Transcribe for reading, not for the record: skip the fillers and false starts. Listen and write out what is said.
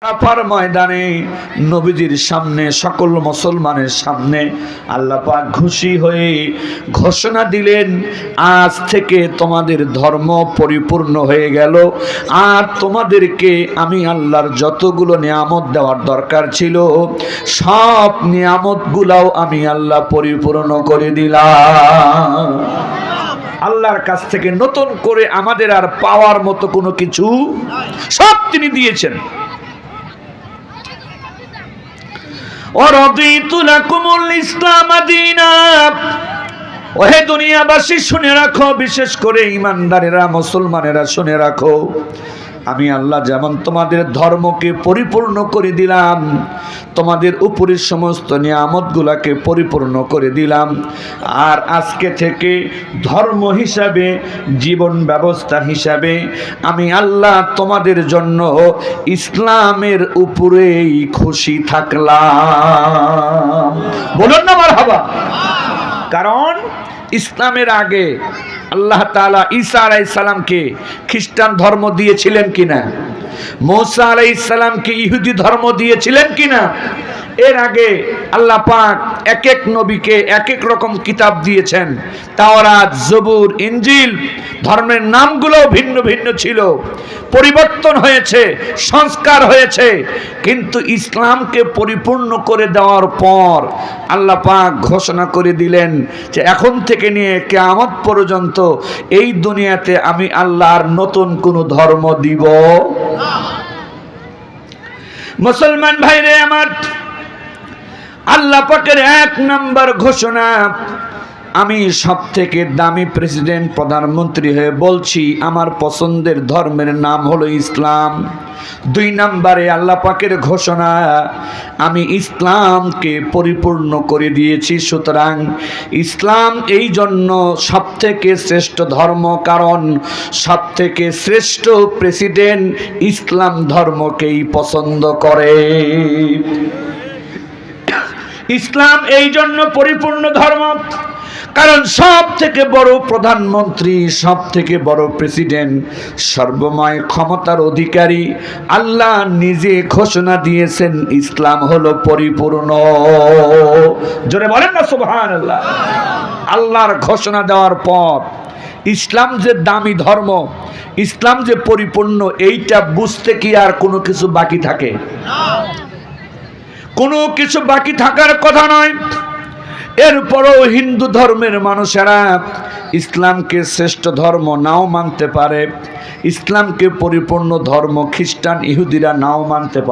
আরাফার ময়দানে নবীজির সামনে সকল মুসলমানের সামনে আল্লাহ পাক খুশি হয়ে ঘোষণা দিলেন, আজ থেকে তোমাদের ধর্ম পরিপূর্ণ হয়ে গেল। আর তোমাদেরকে আমি আল্লাহর যতগুলো নিয়ামত দেওয়ার দরকার ছিল সব নিয়ামতগুলোও আমি আল্লাহ পরিপূর্ণ করে দিলাম। আল্লাহর কাছ থেকে নতুন করে আমাদের আর পাওয়ার মতো কোনো কিছু সব তিনি দিয়েছেন। ওহে দুনিয়াবাসী শুনে রাখো, বিশেষ করে ঈমানদারেরা মুসলমানেরা শুনে রাখো, আমি আল্লাহ যেমন তোমাদের ধর্মকে পরিপূর্ণ করে দিলাম, তোমাদের উপরের সমস্ত নিয়ামতগুলোকে পরিপূর্ণ করে দিলাম, আর আজকে থেকে ধর্ম হিসাবে, জীবন ব্যবস্থা হিসাবে আমি আল্লাহ তোমাদের জন্য ইসলামের উপরেই খুশি থাকলাম। বলুন না মারহাবা। কারণ ইসলামের আগে আল্লাহ তাআলা ঈসা আলাইহিস সালামকে খ্রিস্টান ধর্ম দিয়েছিলেন কিনা? মুসা আলাইহিস সালামকে ইহুদি ধর্ম দিয়েছিলেন কিনা? এর আগে আল্লাহ পাক এক এক নবীকে এক এক রকম কিতাব দিয়েছেন। তাওরাত, জবুর, ইনজিল, ধর্মের নামগুলো ভিন্ন ভিন্ন ছিল, পরিবর্তন হয়েছে, সংস্কার হয়েছে, কিন্তু ইসলামকে পরিপূর্ণ করে দেওয়ার পর আল্লাহ পাক ঘোষণা করে দিলেন যে এখন থেকে নিয়ে কিয়ামত পর্যন্ত এই দুনিয়াতে আমি আল্লাহর নতুন কোনো ধর্ম দিব না। মুসলমান ভাইরে আমার, আল্লাহ পাকের এক নাম্বার ঘোষণা, আমি সবথেকে দামি প্রেসিডেন্ট প্রধানমন্ত্রী হয়ে বলছি আমার পছন্দের ধর্মের নাম হলো ইসলাম। দুই নম্বরে আল্লাহ পাকের ঘোষণা, আমি ইসলামকে পরিপূর্ণ করে দিয়েছি। সুতরাং ইসলাম এই জন্য সবথেকে শ্রেষ্ঠ ধর্ম, কারণ সবথেকে শ্রেষ্ঠ প্রেসিডেন্ট ইসলাম ধর্মকেই পছন্দ করে। ইসলাম এই জন্য পরিপূর্ণ ধর্ম কারণ সব থেকে বড় প্রধানমন্ত্রী, সব থেকে বড় প্রেসিডেন্ট, সর্বময় ক্ষমতার অধিকারী আল্লাহ নিজে ঘোষণা দিয়েছেন ইসলাম হলো পরিপূর্ণ। জোরে বলেন না সুবহানাল্লাহ। আল্লাহর ঘোষণা দেওয়ার পর ইসলাম যে দামি ধর্ম, ইসলাম যে পরিপূর্ণ, এইটা বুঝতে কি আর কোনো কিছু বাকি থাকে? কোনো কিছু বাকি থাকার কথা নয়। এরপরও হিন্দু ধর্মের মানুষেরা ইসলামকে শ্রেষ্ঠ ধর্ম নাও মানতে পারে, ইসলামকে পরিপূর্ণ ধর্ম খ্রিস্টান ইহুদিরা নাও মানতে পারে।